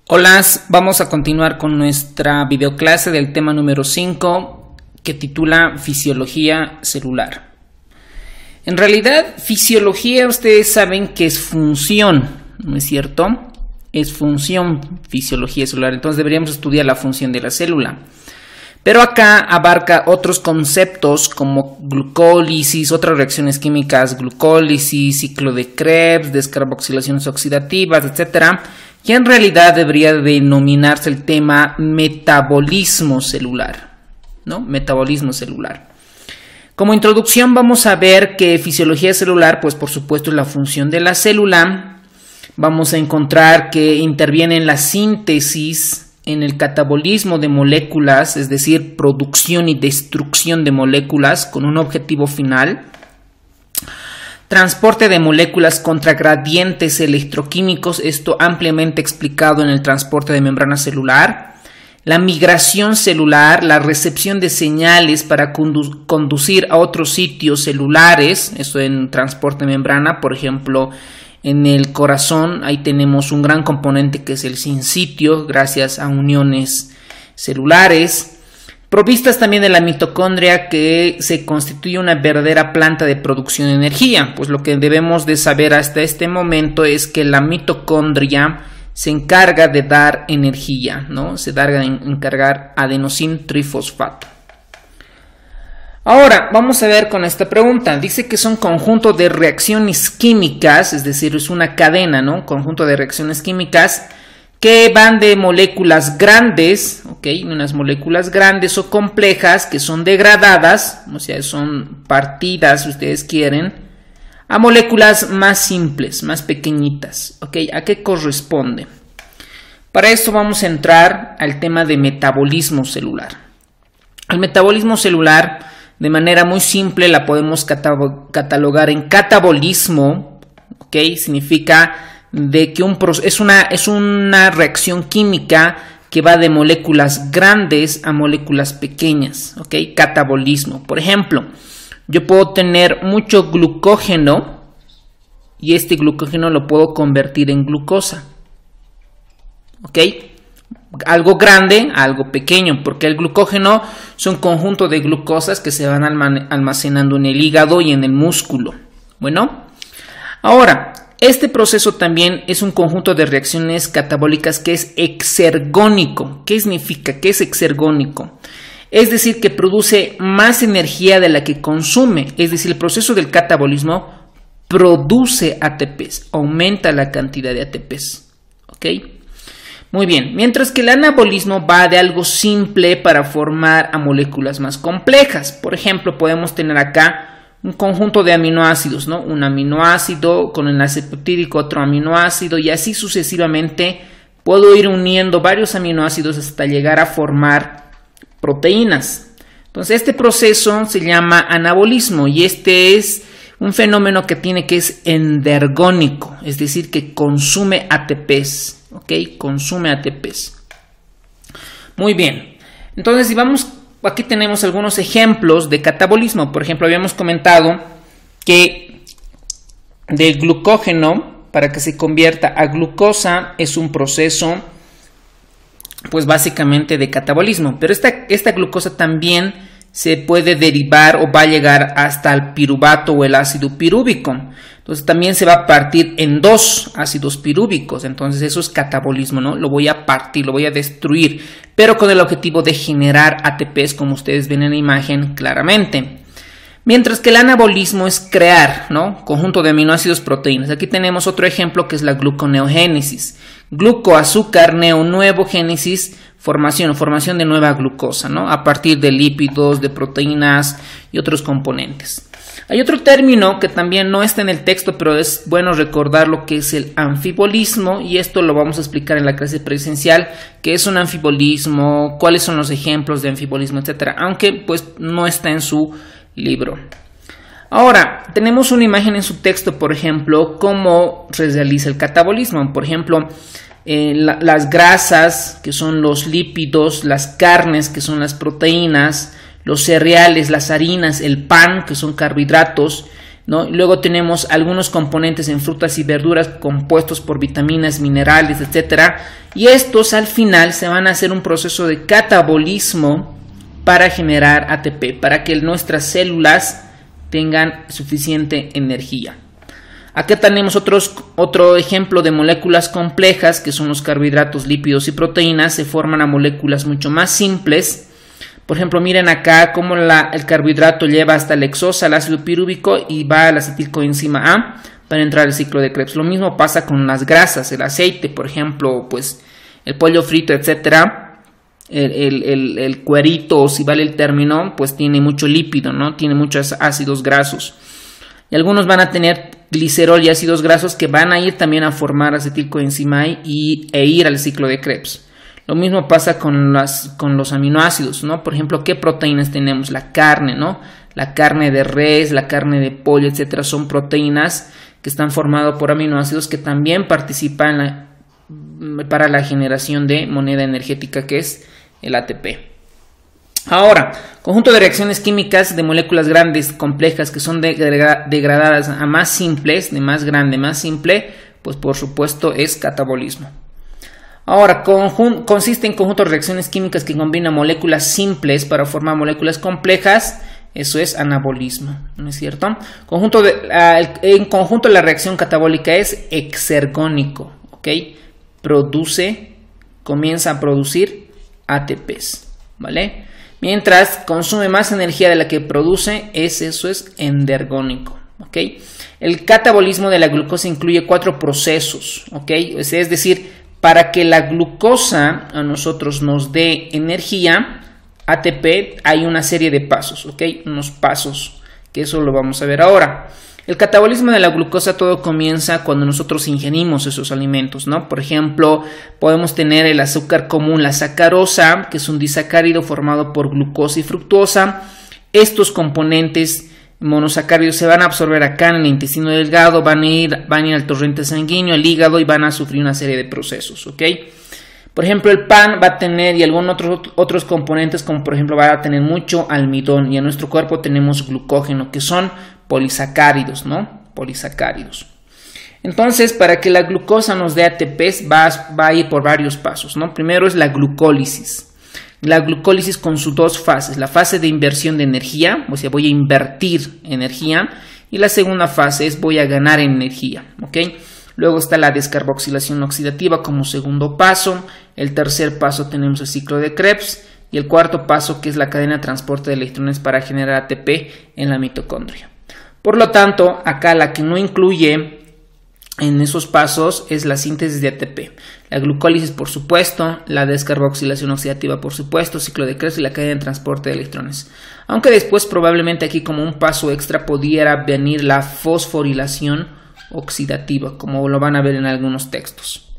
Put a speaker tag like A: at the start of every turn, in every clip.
A: Hola, vamos a continuar con nuestra videoclase del tema número 5 que titula Fisiología celular. En realidad, fisiología ustedes saben que es función, ¿no es cierto? Es función, fisiología celular, entonces deberíamos estudiar la función de la célula. Pero acá abarca otros conceptos como glucólisis, otras reacciones químicas, glucólisis, ciclo de Krebs, descarboxilaciones oxidativas, etc. Y en realidad debería denominarse el tema metabolismo celular, ¿no? Metabolismo celular. Como introducción vamos a ver que fisiología celular, pues por supuesto es la función de la célula. Vamos a encontrar que interviene en la síntesis, en el catabolismo de moléculas, es decir, producción y destrucción de moléculas con un objetivo final. Transporte de moléculas contra gradientes electroquímicos, esto ampliamente explicado en el transporte de membrana celular. La migración celular, la recepción de señales para conducir a otros sitios celulares, esto en transporte de membrana, por ejemplo, en el corazón, ahí tenemos un gran componente que es el sincitio, gracias a uniones celulares. Provistas también de la mitocondria, que se constituye una verdadera planta de producción de energía. Pues lo que debemos de saber hasta este momento es que la mitocondria se encarga de dar energía, ¿no? Se encarga de encargar adenosín trifosfato. Ahora, vamos a ver con esta pregunta. Dice que son conjunto de reacciones químicas, es decir, es una cadena, ¿no? Conjunto de reacciones químicas que van de moléculas grandes, ¿ok? Unas moléculas grandes o complejas que son degradadas, o sea, son partidas, si ustedes quieren, a moléculas más simples, más pequeñitas, ¿ok? ¿A qué corresponde? Para esto vamos a entrar al tema de metabolismo celular. El metabolismo celular, de manera muy simple, la podemos catalogar en catabolismo, ¿ok? Significa de que es una reacción química que va de moléculas grandes a moléculas pequeñas, ¿ok? Catabolismo. Por ejemplo, yo puedo tener mucho glucógeno y este glucógeno lo puedo convertir en glucosa, ¿ok? Algo grande a algo pequeño, porque el glucógeno es un conjunto de glucosas que se van almacenando en el hígado y en el músculo. Bueno, ahora, este proceso también es un conjunto de reacciones catabólicas que es exergónico. ¿Qué significa? ¿Qué es exergónico? Es decir, que produce más energía de la que consume. Es decir, el proceso del catabolismo produce ATPs, aumenta la cantidad de ATPs. ¿Ok? Muy bien, mientras que el anabolismo va de algo simple para formar a moléculas más complejas. Por ejemplo, podemos tener acá un conjunto de aminoácidos, ¿no? Un aminoácido con enlace peptídico, otro aminoácido, y así sucesivamente puedo ir uniendo varios aminoácidos hasta llegar a formar proteínas. Entonces este proceso se llama anabolismo y este es un fenómeno que es endergónico, es decir, que consume ATPs, ¿ok? Consume ATPs. Muy bien, entonces si vamos, aquí tenemos algunos ejemplos de catabolismo. Por ejemplo, habíamos comentado que del glucógeno, para que se convierta a glucosa, es un proceso, pues básicamente de catabolismo. Pero esta glucosa también se puede derivar o va a llegar hasta el piruvato o el ácido pirúvico. Entonces también se va a partir en dos ácidos pirúvicos. Entonces eso es catabolismo, ¿no? Lo voy a partir, lo voy a destruir, pero con el objetivo de generar ATPs, como ustedes ven en la imagen claramente. Mientras que el anabolismo es crear, ¿no? Conjunto de aminoácidos, proteínas. Aquí tenemos otro ejemplo que es la gluconeogénesis. Gluco, azúcar, neo, nuevo, génesis, formación de nueva glucosa, ¿no? A partir de lípidos, de proteínas y otros componentes. Hay otro término que también no está en el texto, pero es bueno recordar lo que es el anfibolismo, y esto lo vamos a explicar en la clase presencial, qué es un anfibolismo, cuáles son los ejemplos de anfibolismo, etcétera, aunque pues no está en su libro. Ahora, tenemos una imagen en su texto, por ejemplo, cómo se realiza el catabolismo. Por ejemplo, las grasas, que son los lípidos, las carnes, que son las proteínas, los cereales, las harinas, el pan, que son carbohidratos, ¿no? Luego tenemos algunos componentes en frutas y verduras compuestos por vitaminas, minerales, etcétera, y estos al final se van a hacer un proceso de catabolismo para generar ATP, para que nuestras células tengan suficiente energía. Acá tenemos otro ejemplo de moléculas complejas, que son los carbohidratos, lípidos y proteínas. Se forman a moléculas mucho más simples. Por ejemplo, miren acá cómo el carbohidrato lleva hasta la hexosa, el ácido pirúvico, y va a la acetilcoenzima A para entrar al ciclo de Krebs. Lo mismo pasa con las grasas, el aceite, por ejemplo, pues el pollo frito, etcétera. El cuerito, si vale el término, pues tiene mucho lípido, ¿no? Tiene muchos ácidos grasos. Y algunos van a tener glicerol y ácidos grasos que van a ir también a formar acetilcoenzima A e ir al ciclo de Krebs. Lo mismo pasa con los aminoácidos, ¿no? Por ejemplo, ¿qué proteínas tenemos? La carne, ¿no? La carne de res, la carne de pollo, etcétera, son proteínas que están formadas por aminoácidos que también participan para la generación de moneda energética, que es el ATP. Ahora, conjunto de reacciones químicas de moléculas grandes, complejas, que son degradadas a más simples, de más grande, más simple, pues por supuesto es catabolismo. Ahora, consiste en conjunto de reacciones químicas que combinan moléculas simples para formar moléculas complejas. Eso es anabolismo, ¿no es cierto? En conjunto la reacción catabólica es exergónico, ¿ok? Comienza a producir ATPs, ¿vale? Mientras consume más energía de la que produce, eso es endergónico, ¿ok? El catabolismo de la glucosa incluye 4 procesos, ¿ok? Es decir, para que la glucosa a nosotros nos dé energía, ATP, hay una serie de pasos, ¿ok? Unos pasos, que eso lo vamos a ver ahora. El catabolismo de la glucosa todo comienza cuando nosotros ingerimos esos alimentos, ¿no? Por ejemplo, podemos tener el azúcar común, la sacarosa, que es un disacárido formado por glucosa y fructosa. Estos componentes monosacáridos se van a absorber acá en el intestino delgado, van a ir al torrente sanguíneo, al hígado, y van a sufrir una serie de procesos, ¿ok? Por ejemplo, el pan va a tener, y algunos otros componentes, como por ejemplo va a tener mucho almidón, y en nuestro cuerpo tenemos glucógeno, que son polisacáridos, ¿no? Polisacáridos. Entonces, para que la glucosa nos dé ATPs, va a ir por varios pasos, ¿no? Primero es la glucólisis. La glucólisis con sus 2 fases, la fase de inversión de energía, o sea, voy a invertir energía, y la segunda fase es voy a ganar energía, ¿ok? Luego está la descarboxilación oxidativa como segundo paso. El tercer paso tenemos el ciclo de Krebs, y el cuarto paso, que es la cadena de transporte de electrones para generar ATP en la mitocondria. Por lo tanto, acá la que no incluye en esos pasos es la síntesis de ATP. La glucólisis, por supuesto, la descarboxilación oxidativa, por supuesto, ciclo de Krebs y la cadena de transporte de electrones. Aunque después probablemente aquí como un paso extra pudiera venir la fosforilación oxidativa, como lo van a ver en algunos textos.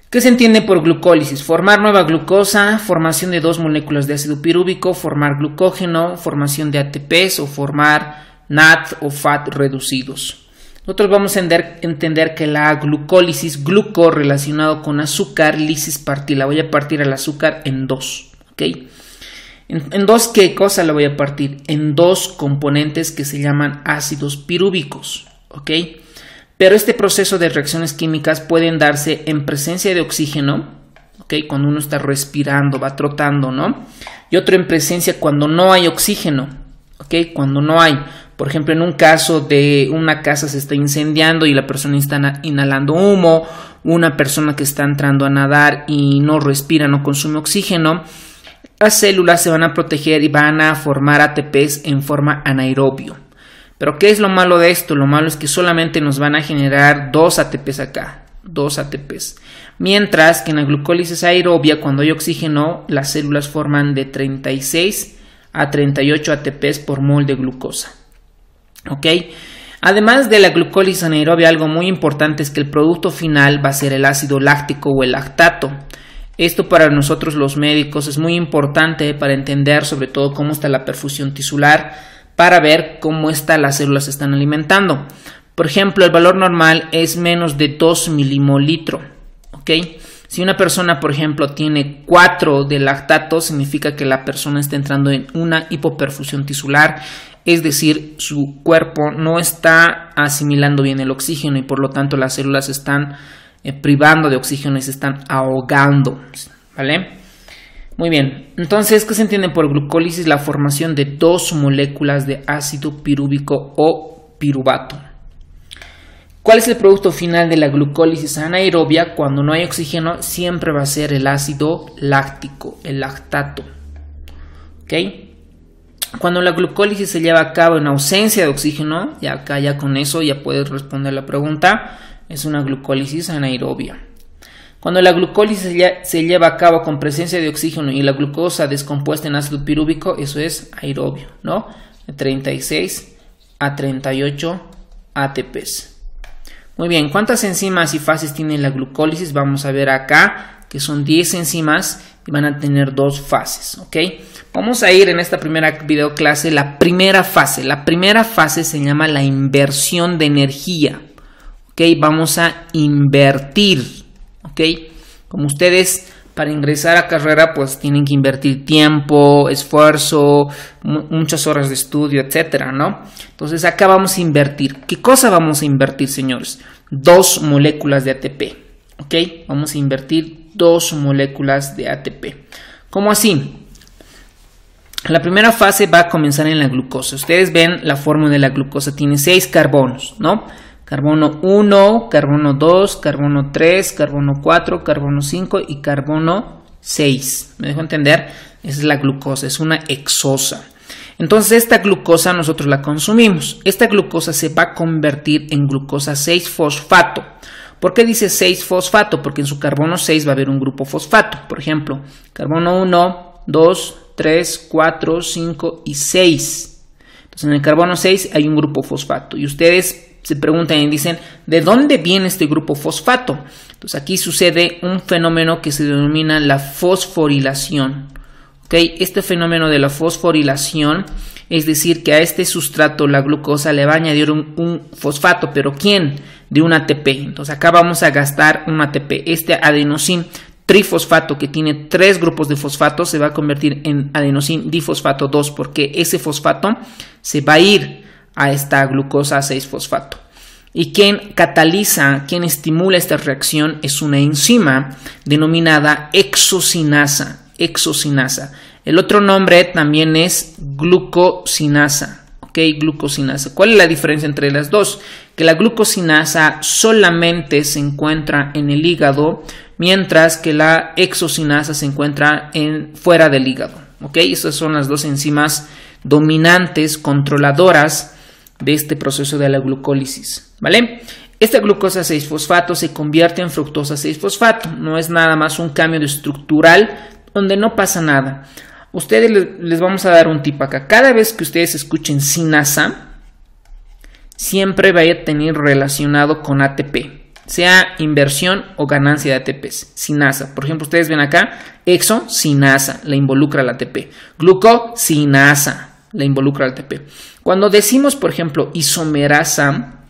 A: ¿Qué se entiende por glucólisis? Formar nueva glucosa, formación de 2 moléculas de ácido pirúvico, formar glucógeno, formación de ATPs o formar NAD o FAT reducidos. Nosotros vamos a entender que la glucólisis, gluco relacionado con azúcar, lisis partir, la voy a partir al azúcar en 2, ¿ok? ¿En 2 qué cosa la voy a partir? En 2 componentes que se llaman ácidos pirúvicos, ¿ok? Pero este proceso de reacciones químicas pueden darse en presencia de oxígeno, ¿ok? Cuando uno está respirando, va trotando, ¿no? Y otro en presencia cuando no hay oxígeno, ¿ok? Cuando no hay. Por ejemplo, en un caso de una casa se está incendiando y la persona está inhalando humo, una persona que está entrando a nadar y no respira, no consume oxígeno, las células se van a proteger y van a formar ATPs en forma anaerobio. Pero ¿qué es lo malo de esto? Lo malo es que solamente nos van a generar 2 ATPs acá, 2 ATPs. Mientras que en la glucólisis aerobia, cuando hay oxígeno, las células forman de 36 a 38 ATPs por mol de glucosa. ¿Ok? Además de la glucólisis anaerobia, algo muy importante es que el producto final va a ser el ácido láctico o el lactato. Esto para nosotros los médicos es muy importante para entender sobre todo cómo está la perfusión tisular, para ver cómo las células se están alimentando. Por ejemplo, el valor normal es menos de 2 milimolitro, ¿ok? Si una persona, por ejemplo, tiene 4 de lactato, significa que la persona está entrando en una hipoperfusión tisular, es decir, su cuerpo no está asimilando bien el oxígeno y por lo tanto las células se están privando de oxígeno y se están ahogando, ¿vale? Muy bien, entonces, ¿qué se entiende por glucólisis? La formación de 2 moléculas de ácido pirúvico o piruvato. ¿Cuál es el producto final de la glucólisis anaerobia? Cuando no hay oxígeno, siempre va a ser el ácido láctico, el lactato. ¿Ok? Cuando la glucólisis se lleva a cabo en ausencia de oxígeno, ya acá ya con eso ya puedes responder la pregunta, es una glucólisis anaerobia. Cuando la glucólisis se lleva a cabo con presencia de oxígeno y la glucosa descompuesta en ácido pirúvico, eso es aerobio, ¿no? De 36 a 38 ATPs. Muy bien, ¿cuántas enzimas y fases tiene la glucólisis? Vamos a ver acá que son 10 enzimas y van a tener 2 fases, ¿ok? Vamos a ir en esta primera videoclase la primera fase. La primera fase se llama la inversión de energía, ¿ok? Vamos a invertir, ¿ok? Como ustedes para ingresar a carrera pues tienen que invertir tiempo, esfuerzo, muchas horas de estudio, etcétera, ¿no? Entonces acá vamos a invertir. ¿Qué cosa vamos a invertir, señores? 2 moléculas de ATP, ¿ok? Vamos a invertir 2 moléculas de ATP. ¿Cómo así? La primera fase va a comenzar en la glucosa. Ustedes ven la fórmula de la glucosa, tiene 6 carbonos, ¿no? Carbono 1, carbono 2, carbono 3, carbono 4, carbono 5 y carbono 6. ¿Me dejo entender? Esa es la glucosa, es una hexosa. Entonces esta glucosa nosotros la consumimos. Esta glucosa se va a convertir en glucosa 6-fosfato. ¿Por qué dice 6-fosfato? Porque en su carbono 6 va a haber un grupo fosfato. Por ejemplo, carbono 1, 2, 3, 4, 5 y 6. Entonces en el carbono 6 hay un grupo fosfato. Y ustedes se preguntan y dicen, ¿de dónde viene este grupo fosfato? Entonces aquí sucede un fenómeno que se denomina la fosforilación. ¿Okay? Este fenómeno de la fosforilación, es decir, que a este sustrato, la glucosa, le va a añadir un fosfato, ¿pero quién? De un ATP. Entonces acá vamos a gastar un ATP. Este adenosín trifosfato que tiene 3 grupos de fosfato se va a convertir en adenosín difosfato 2 porque ese fosfato se va a ir a esta glucosa 6-fosfato. Y quien cataliza, quien estimula esta reacción es una enzima denominada hexocinasa. El otro nombre también es glucosinasa. ¿Ok? Glucosinasa. ¿Cuál es la diferencia entre las dos? Que la glucosinasa solamente se encuentra en el hígado, mientras que la hexocinasa se encuentra fuera del hígado. ¿Ok? Esas son las dos enzimas dominantes, controladoras de este proceso de la glucólisis, ¿vale? Esta glucosa 6-fosfato se convierte en fructosa 6-fosfato. No es nada más un cambio estructural donde no pasa nada. Ustedes les vamos a dar un tip acá. Cada vez que ustedes escuchen sinasa, siempre vaya a tener relacionado con ATP, sea inversión o ganancia de ATPs. Sinasa, por ejemplo, ustedes ven acá, hexocinasa, la involucra al ATP. Glucosinasa, la involucra al ATP. Cuando decimos, por ejemplo, isomerasa,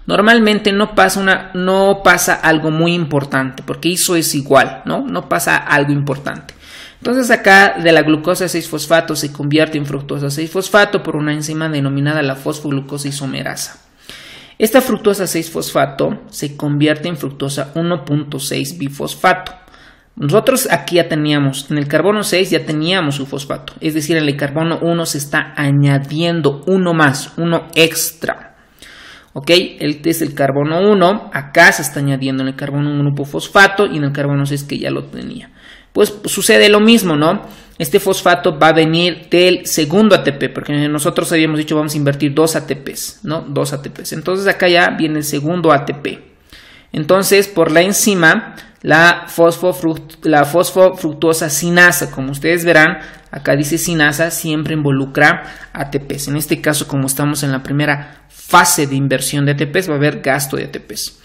A: normalmente no pasa algo muy importante, porque iso es igual, no pasa algo importante. Entonces acá de la glucosa 6-fosfato se convierte en fructosa 6-fosfato por una enzima denominada la fosfoglucosa isomerasa. Esta fructosa 6-fosfato se convierte en fructosa 1.6 bifosfato. Nosotros aquí ya teníamos, en el carbono 6 ya teníamos su fosfato, es decir, en el carbono 1 se está añadiendo uno más, uno extra. ¿Ok? Este es el carbono 1, acá se está añadiendo en el carbono un grupo fosfato y en el carbono 6 que ya lo tenía. Pues sucede lo mismo, ¿no? Este fosfato va a venir del segundo ATP, porque nosotros habíamos dicho vamos a invertir 2 ATPs, ¿no? 2 ATPs. Entonces acá ya viene el segundo ATP. Entonces, por la enzima, la fosfofructosa sinasa, como ustedes verán, acá dice sinasa, siempre involucra ATPs. En este caso, como estamos en la primera fase de inversión de ATPs, va a haber gasto de ATPs.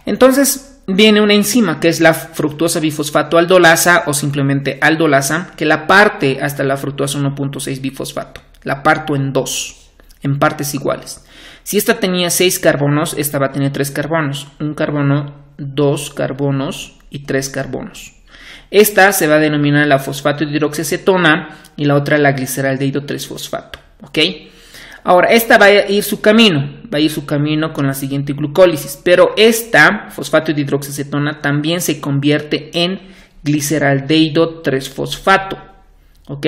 A: Entonces, viene una enzima que es la fructosa bifosfato aldolasa o simplemente aldolasa, que la parte hasta la fructosa 1.6 bifosfato. La parto en 2, en partes iguales. Si esta tenía 6 carbonos, esta va a tener 3 carbonos. Un carbono, 2 carbonos, y 3 carbonos. Esta se va a denominar la fosfato hidroxiacetona y la otra la gliceraldehído 3-fosfato. ¿Ok? Ahora, esta va a ir su camino con la siguiente glucólisis, pero esta fosfato hidroxiacetona también se convierte en gliceraldehído 3-fosfato. ¿Ok?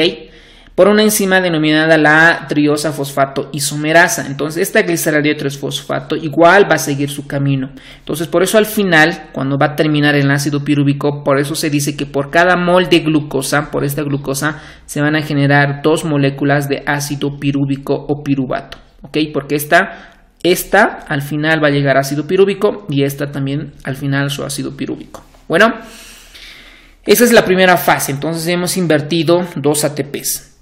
A: Por una enzima denominada la triosa fosfato isomerasa. Entonces esta gliceraldehído 3-fosfato igual va a seguir su camino. Entonces por eso al final, cuando va a terminar el ácido pirúvico, por eso se dice que por cada mol de glucosa, por esta glucosa, se van a generar 2 moléculas de ácido pirúvico o piruvato. ¿Ok? Porque esta al final va a llegar a ácido pirúvico y esta también al final su ácido pirúvico. Bueno, esa es la primera fase. Entonces hemos invertido 2 ATPs.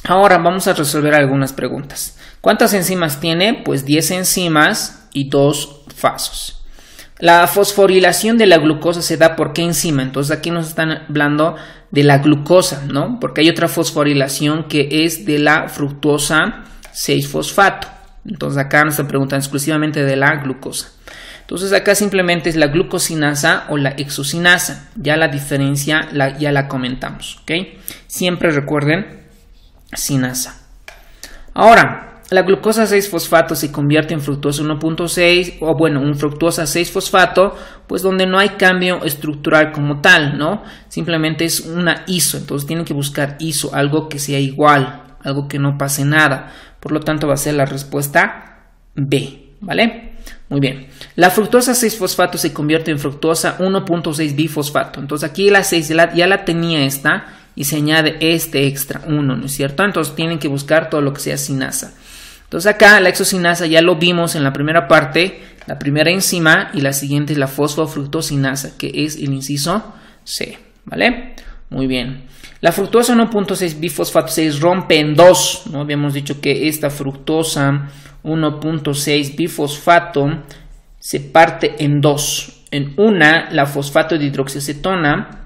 A: Ahora vamos a resolver algunas preguntas. ¿Cuántas enzimas tiene? Pues 10 enzimas y 2 fasos. La fosforilación de la glucosa se da por qué enzima. Entonces aquí nos están hablando de la glucosa, ¿no? Porque hay otra fosforilación que es de la fructosa 6-fosfato. Entonces acá nos están preguntando exclusivamente de la glucosa. Entonces acá simplemente es la glucosinasa o la hexosinasa. Ya la diferencia ya la comentamos, ¿ok? Siempre recuerden sinasa. Ahora, la glucosa 6-fosfato se convierte en fructosa 1.6 o bueno, un fructosa 6-fosfato, pues donde no hay cambio estructural como tal, ¿no? Simplemente es una iso, entonces tienen que buscar iso, algo que sea igual, algo que no pase nada. Por lo tanto va a ser la respuesta B, ¿vale? Muy bien. La fructosa 6-fosfato se convierte en fructosa 1.6 bifosfato. Entonces aquí la 6 ya la tenía esta y se añade este extra 1, ¿no es cierto? Entonces tienen que buscar todo lo que sea sinasa. Entonces acá la hexosinasa ya lo vimos en la primera parte, la primera enzima, y la siguiente es la fosfofructosinasa, que es el inciso C, ¿vale? Muy bien. La fructosa 1.6 bifosfato se rompe en 2, ¿no? Habíamos dicho que esta fructosa 1.6 bifosfato se parte en 2. En una, la fosfato de hidroxiacetona,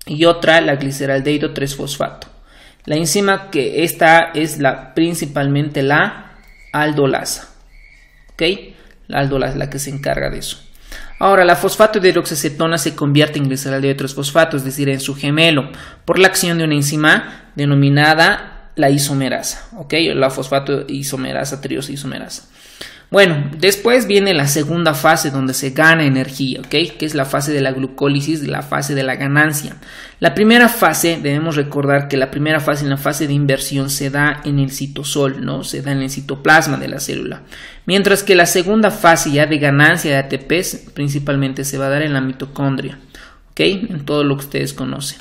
A: y otra la gliceraldehído 3-fosfato. La enzima que esta es principalmente la aldolasa. ¿Ok? La aldolasa es la que se encarga de eso. Ahora, la fosfato de hidroxiacetona se convierte en gliceraldehído 3-fosfato, es decir, en su gemelo, por la acción de una enzima denominada la isomerasa. ¿Ok? La fosfato isomerasa, triosa isomerasa. Bueno, después viene la segunda fase donde se gana energía, ¿ok? Que es la fase de la glucólisis, la fase de la ganancia. La primera fase, debemos recordar que la primera fase, en la fase de inversión, se da en el citosol, ¿no? Se da en el citoplasma de la célula. Mientras que la segunda fase ya de ganancia de ATPs, principalmente se va a dar en la mitocondria, ¿ok? En todo lo que ustedes conocen.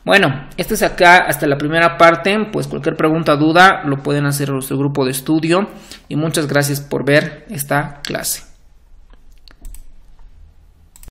A: Bueno, esto es acá hasta la primera parte. Pues cualquier pregunta o duda lo pueden hacer en nuestro grupo de estudio y muchas gracias por ver esta clase.